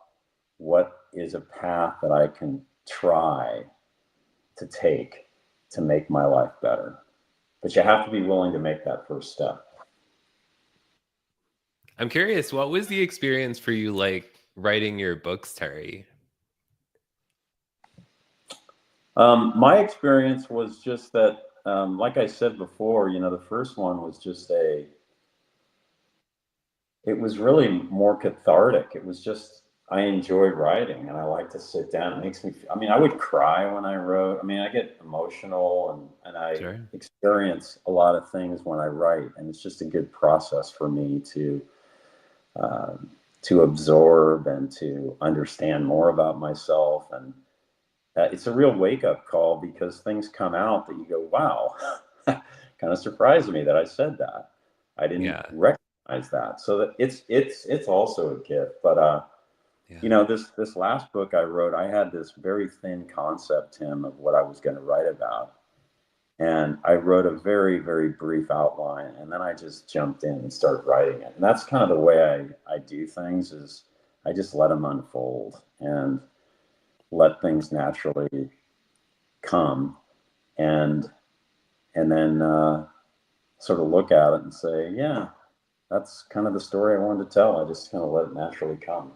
what is a path that I can try to take to make my life better. But you have to be willing to make that first step. I'm curious, what was the experience for you like writing your books, Terry? My experience was just that, like I said before, you know, the first one was just it was really more cathartic. It was just, I enjoyed writing, and I like to sit down. It makes me, I mean, I would cry when I wrote. I mean, I get emotional, and I Sure. experience a lot of things when I write. And it's just a good process for me to absorb and to understand more about myself. And it's a real wake up call, because things come out that you go, wow, kind of surprised me that I said that. I didn't Yeah. recognize that. So that it's also a gift. But you Yeah. know, this last book I wrote, I had this very thin concept, Tim, of what I was going to write about. And I wrote a very, very brief outline, and then I just jumped in and started writing it. And that's kind of the way I do things, is I just let them unfold and let things naturally come. and and then sort of look at it and say, yeah, that's kind of the story I wanted to tell. I just kind of let it naturally come.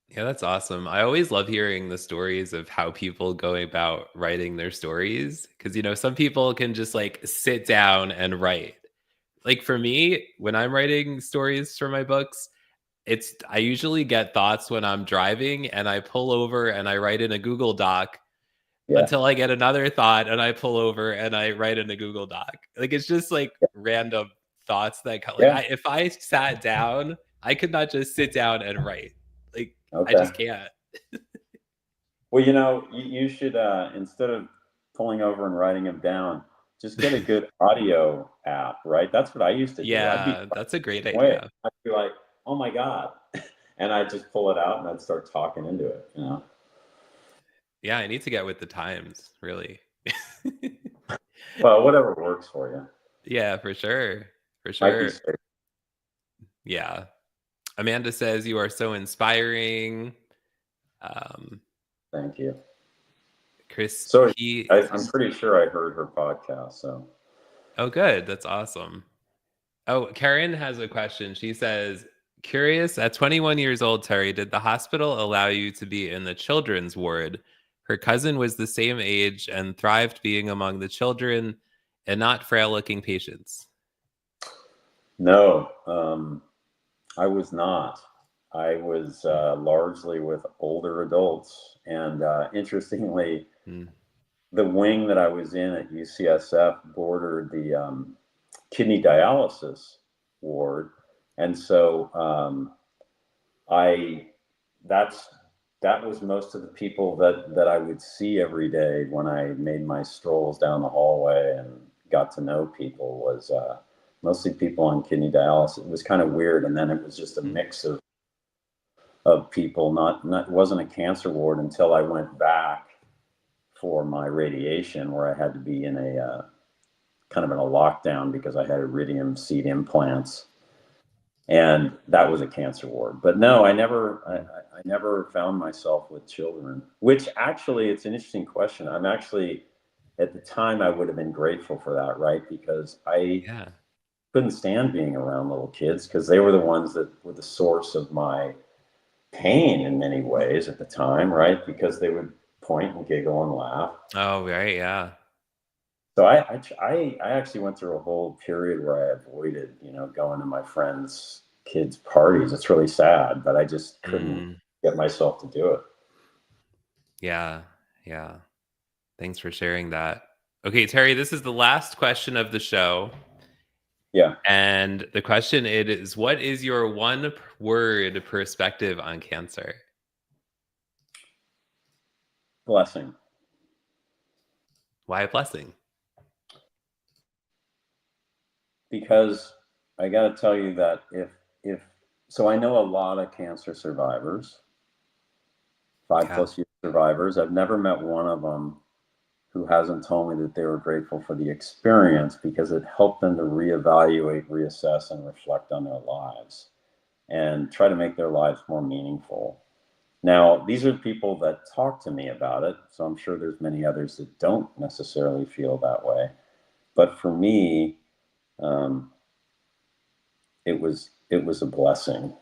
Yeah, that's awesome. I always love hearing the stories of how people go about writing their stories because, you know, some people can just like sit down and write. Like for me, when I'm writing stories for my books, I usually get thoughts when I'm driving and I pull over and I write in a Google Doc Yeah, until I get another thought and I pull over and I write in a Google Doc. Like it's just like random thoughts that like yeah, if I sat down, I could not just sit down and write. Like I okay. just can't. Well, you know, you should, instead of pulling over and writing them down, just get a good audio app, right? That's what I used to do. I'd be Yeah, that's a great way. idea. I'd be like, oh my God. And I'd just pull it out and I'd start talking into it, you know? Yeah, I need to get with the times, really. Well, whatever works for you. Yeah, for sure. For Might be sure. safe. Yeah. Amanda says you are so inspiring. Um, Thank you. Chris So P. I'm pretty sure I heard her podcast. So, Oh, good. That's awesome. Oh, Karen has a question. She says, curious, at 21 years old, Terry, did the hospital allow you to be in the children's ward? Her cousin was the same age and thrived being among the children and not frail looking patients. no, I was not. I was largely with older adults. And interestingly, Mm, the wing that I was in at UCSF bordered the kidney dialysis ward. And so I that's that was most of the people that I would see every day when I made my strolls down the hallway and got to know people, was mostly people on kidney dialysis. It was kind of weird. And then it was just a mm, mix of people. Not, it wasn't a cancer ward until I went back for my radiation, where I had to be in a kind of in a lockdown because I had iridium seed implants, and that was a cancer ward. But no, mm. I never found myself with children. Which actually, it's an interesting question. I'm actually, at the time, I would have been grateful for that, right? Because Yeah. couldn't stand being around little kids because they were the ones that were the source of my pain in many ways at the time, right? Because they would point and giggle and laugh. Oh, right. Yeah. So I actually went through a whole period where I avoided, going to my friends' kids' parties. It's really sad, but I just couldn't get myself to do it. Yeah. Yeah. Thanks for sharing that. Okay, Terry, this is the last question of the show. Yeah. And the question is, what is your one word perspective on cancer? Blessing. Why a blessing? Because I got to tell you that if so, I know a lot of cancer survivors, 5+ year survivors. I've never met one of them who hasn't told me that they were grateful for the experience because it helped them to reevaluate, reassess, and reflect on their lives and try to make their lives more meaningful. Now, these are people that talk to me about it, so I'm sure there's many others that don't necessarily feel that way. But for me, it was a blessing.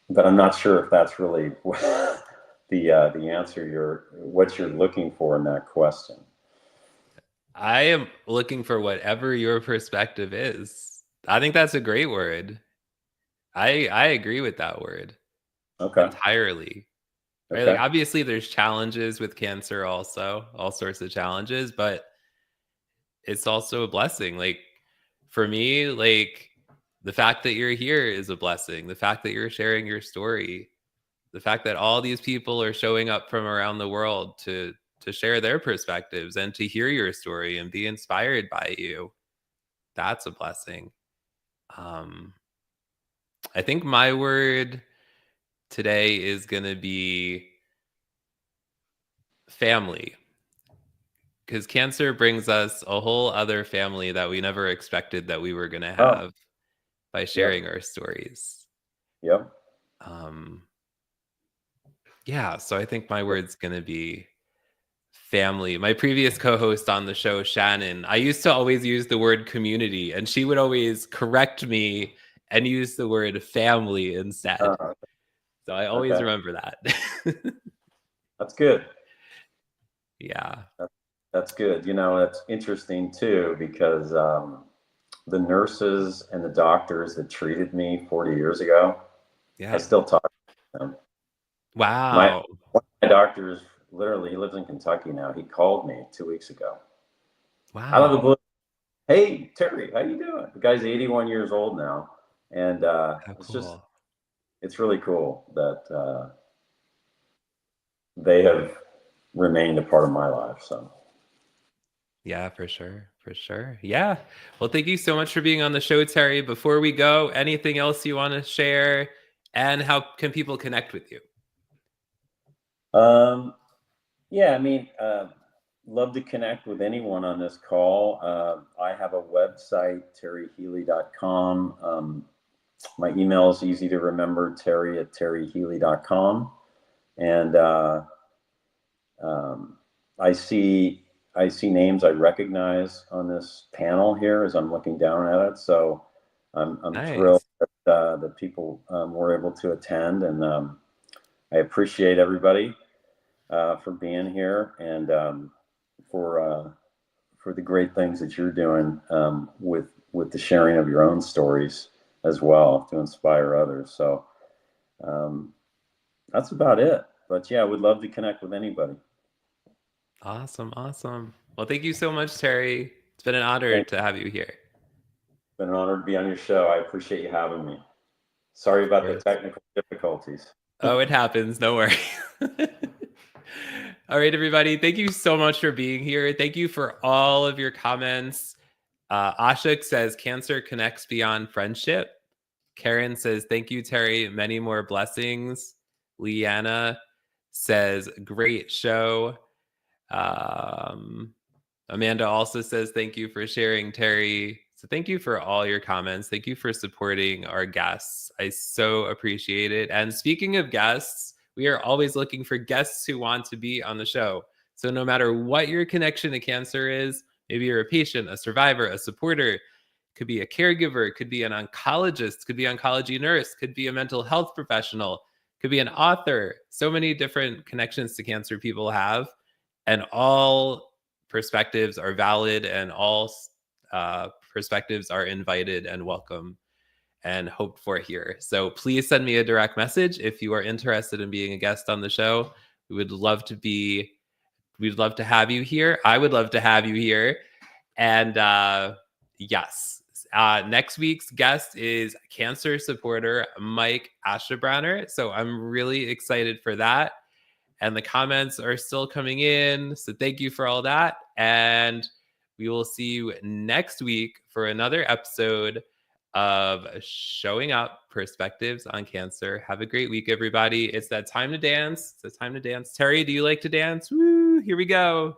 But I'm not sure if that's really the answer what you're looking for in that question. I am looking for whatever your perspective is. I think that's a great word. I agree with that word Okay. entirely. Right? Like Okay. obviously there's challenges with cancer also, all sorts of challenges, but it's also a blessing. Like for me, like the fact that you're here is a blessing. The fact that you're sharing your story, the fact that all these people are showing up from around the world to share their perspectives and to hear your story and be inspired by you, that's a blessing. um I think my word today is going to be family, because cancer brings us a whole other family that we never expected that we were going to Oh, have by yep. sharing our stories. Yep. um yeah, so I think my word's going to be family. My previous co-host on the show, Shannon, I used to always use the word community, and she would always correct me and use the word family instead. So I always Okay. remember that. That's good. Yeah. That's good. It's interesting too because the nurses and the doctors that treated me 40 years ago, I Yeah. still talk to them. My Wow. one of my doctors, literally, he lives in Kentucky now. He called me 2 weeks ago out of the Wow. blue. Hey, Terry, how you doing? The guy's 81 years old now, and How it's cool. really cool that they have remained a part of my life. So, Yeah, for sure. For sure. Yeah. Well, thank you so much for being on the show, Terry. Before we go, anything else you want to share? And how can people connect with you? yeah, I mean, love to connect with anyone on this call. I have a website, terryhealey.com. My email is easy to remember, terry@terryhealey.com. And um, I see names I recognize on this panel here as I'm looking down at it. So I'm thrilled Nice. that people were able to attend, and I appreciate everybody for being here and for the great things that you're doing with the sharing of your own stories as well to inspire others. So um, that's about it. But yeah, I would love to connect with anybody. Awesome. Awesome. Well, thank you so much, Terry. It's been an honor Thanks. to have you here. It's been an honor to be on your show. I appreciate you having me. Sorry Of about the course. technical difficulties. Oh, it happens. No worry. All right, everybody. Thank you so much for being here. Thank you for all of your comments. Ashok says cancer connects beyond friendship. Karen says, thank you, Terry. Many more blessings. Leanna says, great show. Um, Amanda also says, thank you for sharing, Terry. So thank you for all your comments. Thank you for supporting our guests. I so appreciate it. And speaking of guests, we are always looking for guests who want to be on the show. So no matter what your connection to cancer is, Maybe you're a patient, a survivor, a supporter, could be a caregiver, could be an oncologist, could be an oncology nurse, could be a mental health professional, could be an author. So many different connections to cancer people have, and all perspectives are valid, and all perspectives are invited and welcome and hoped for here. So please send me a direct message if you are interested in being a guest on the show. We'd love to have you here. I would love to have you here. And yes, next week's guest is cancer supporter Mike Ashebrunner. So I'm really excited for that. And the comments are still coming in. So thank you for all that. And we will see you next week for another episode of Showing Up Perspectives on Cancer. Have a great week, everybody. It's that time to dance. It's that time to dance. Terry, do you like to dance? Woo, here we go.